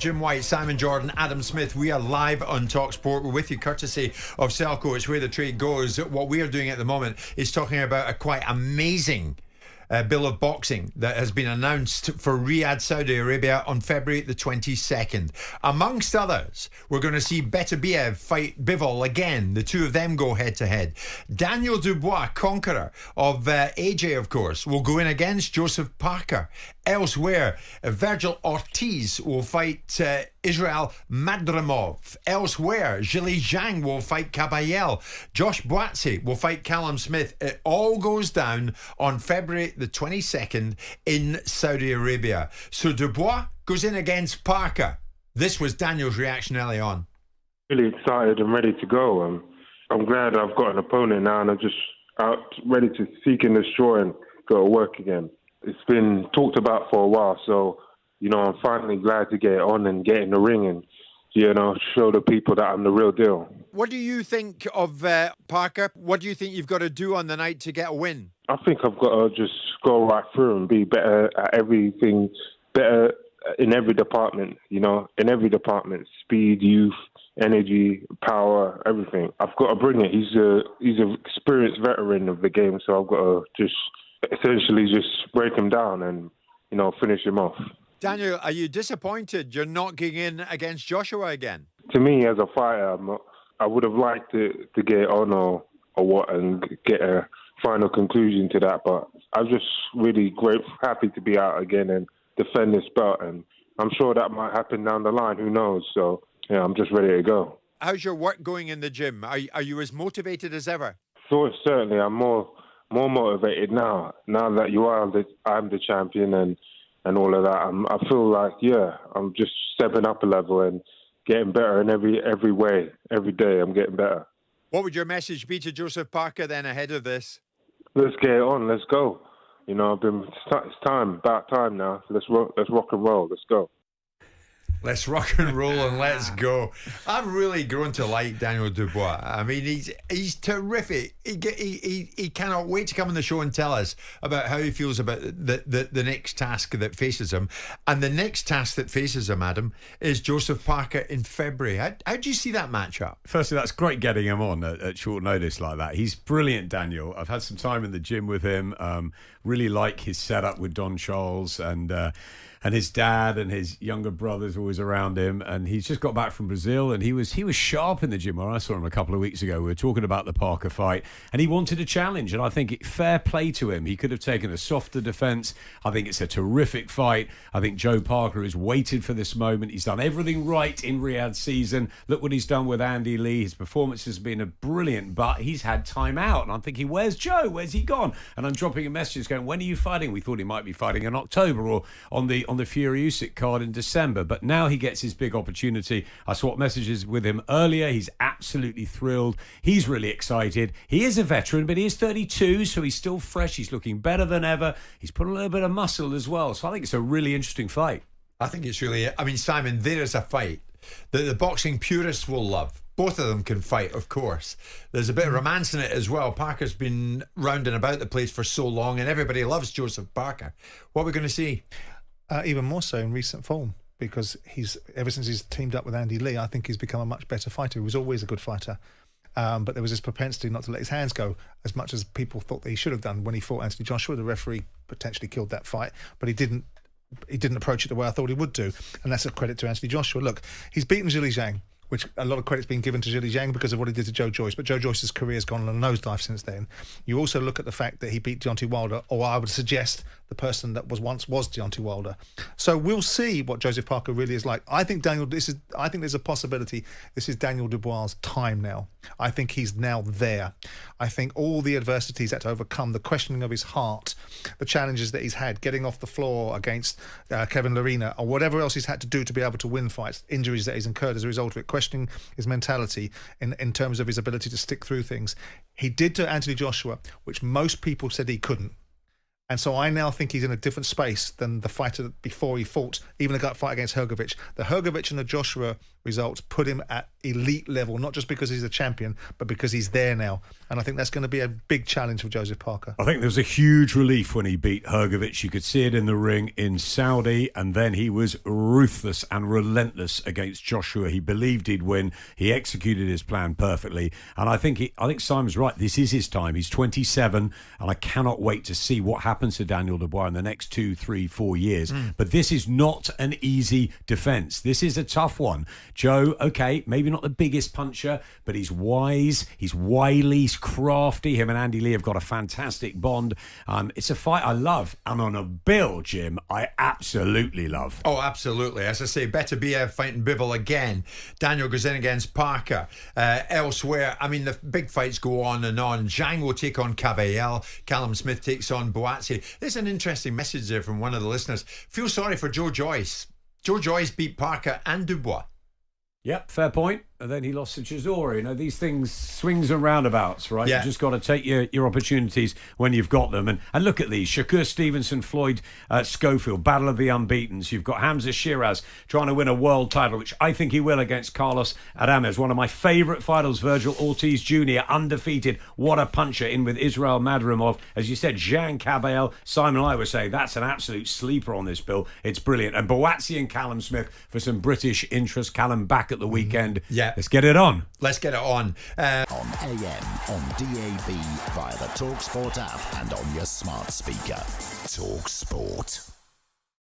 Jim White, Simon Jordan, Adam Smith. We are live on talkSPORT. We're with you courtesy of Selco. It's where the trade goes. What we are doing at the moment is talking about a quite amazing bill of boxing that has been announced for Riyadh, Saudi Arabia on February the 22nd. Amongst others, we're going to see Beterbiev fight Bivol again. The two of them go head to head. Daniel Dubois, conqueror of AJ, of course, will go in against Joseph Parker. Elsewhere, Virgil Ortiz will fight Israel Madrimov. Elsewhere, Zhilei Zhang will fight Kabayel. Josh Boatse will fight Callum Smith. It all goes down on February the 22nd in Saudi Arabia. So Dubois goes in against Parker. This was Daniel's reaction early on. Really excited and ready to go. I'm glad I've got an opponent now, and I'm just out ready to seek and destroy and go to work again. It's been talked about for a while, so, I'm finally glad to get it on and get in the ring and, show the people that I'm the real deal. What do you think of Parker? What do you think you've got to do on the night to get a win? I think I've got to just go right through and be better at everything, better in every department, in every department, speed, youth, energy, power, everything. I've got to bring it. He's an experienced veteran of the game, so I've got to just essentially just break him down and, finish him off. Daniel, are you disappointed you're not getting in against Joshua again? To me, as a fighter, I would have liked to get it on or what and get a final conclusion to that, but I'm just really happy to be out again and defend this belt, and I'm sure that might happen down the line. Who knows? So, yeah, I'm just ready to go. How's your work going in the gym? Are you as motivated as ever? So certainly, I'm more motivated now. Now that I'm the champion and all of that, I feel like, I'm just stepping up a level and getting better in every way. Every day I'm getting better. What would your message be to Joseph Parker then ahead of this? Let's get it on. Let's go. It's about time now. Let's rock and roll. Let's go. Let's rock and roll and let's go. I've really grown to like Daniel Dubois. I mean, he's terrific. He cannot wait to come on the show and tell us about how he feels about the next task that faces him. And the next task that faces him, Adam, is Joseph Parker in February. How do you see that matchup? Firstly, that's great getting him on at short notice like that. He's brilliant, Daniel. I've had some time in the gym with him. Really like his setup with Don Charles and his dad and his younger brothers always around him, and he's just got back from Brazil, and he was sharp in the gym. When I saw him a couple of weeks ago, we were talking about the Parker fight, and he wanted a challenge, and I think fair play to him. He could have taken a softer defence. I think it's a terrific fight. I think Joe Parker has waited for this moment. He's done everything right in Riyadh season. Look what he's done with Andy Lee. His performance has been brilliant, but he's had time out, and I'm thinking, where's Joe? Where's he gone? And I'm dropping a message going, when are you fighting? We thought he might be fighting in October or on the Fury Usyk card in December, but now he gets his big opportunity. I swapped messages with him earlier. He's absolutely thrilled. He's really excited. He is a veteran, but he is 32, so he's still fresh. He's looking better than ever. He's put a little bit of muscle as well, so I think it's a really interesting fight. I think it's really, Simon, there is a fight that the boxing purists will love. Both of them can fight, of course. There's a bit of romance in it as well. Parker's been round and about the place for so long, and everybody loves Joseph Parker. What are we going to see? Even more so in recent form, because ever since he's teamed up with Andy Lee, I think he's become a much better fighter. He was always a good fighter, but there was this propensity not to let his hands go as much as people thought that he should have done when he fought Anthony Joshua. The referee potentially killed that fight, but he didn't approach it the way I thought he would do, and that's a credit to Anthony Joshua. Look, he's beaten Zhilei Zhang, which a lot of credit's been given to Zhilei Zhang because of what he did to Joe Joyce, but Joe Joyce's career has gone on a nosedive since then. You also look at the fact that he beat Deontay Wilder, or I would suggest the person that was Deontay Wilder. So we'll see what Joseph Parker really is like. I think there's a possibility this is Daniel Dubois' time now. I think he's now there. I think all the adversities he's had to overcome, the questioning of his heart, the challenges that he's had, getting off the floor against Kevin Lerena, or whatever else he's had to do to be able to win fights, injuries that he's incurred as a result of it, questioning his mentality in terms of his ability to stick through things. He did to Anthony Joshua, which most people said he couldn't. And so I now think he's in a different space than the fighter before he fought, even a gut fight against Hrgovic. The Hrgovic and the Joshua results put him at elite level, not just because he's a champion, but because he's there now. And I think that's going to be a big challenge for Joseph Parker. I think there was a huge relief when he beat Hrgovic. You could see it in the ring in Saudi, and then he was ruthless and relentless against Joshua. He believed he'd win. He executed his plan perfectly. And I think Simon's right. This is his time. He's 27, and I cannot wait to see what happens to Daniel Dubois in the next 2, 3, 4 years. But this is not an easy defence. This is a tough one. Joe, okay, maybe not the biggest puncher, but he's wise, he's wily, he's crafty. Him and Andy Lee have got a fantastic bond. It's a fight I love. And on a bill, Jim, I absolutely love. Oh, absolutely. As I say, Beterbiev fighting Bivol again. Daniel goes in against Parker. Elsewhere, I mean, the big fights go on and on. Zhang will take on Caballel. Callum Smith takes on Boazzi. There's an interesting message there from one of the listeners. Feel sorry for Joe Joyce. Joe Joyce beat Parker and Dubois. Yep, fair point. And then he lost to Chisora. You know, these things, swings and roundabouts, right? Yeah. You've just got to take your opportunities when you've got them. And look at these. Shakur Stevenson, Floyd Schofield, battle of the unbeatens. You've got Hamza Shiraz trying to win a world title, which I think he will against Carlos Adames. One of my favourite fighters, Virgil Ortiz Jr., undefeated. What a puncher in with Israel Madrimov. As you said, Zhang Caballel. Simon and I were saying that's an absolute sleeper on this bill. It's brilliant. And Boazzi and Callum Smith for some British interest. Callum back at the weekend. Yeah. Let's get it on. Let's get it on. On AM, on DAB, via the talkSPORT app and on your smart speaker. talkSPORT.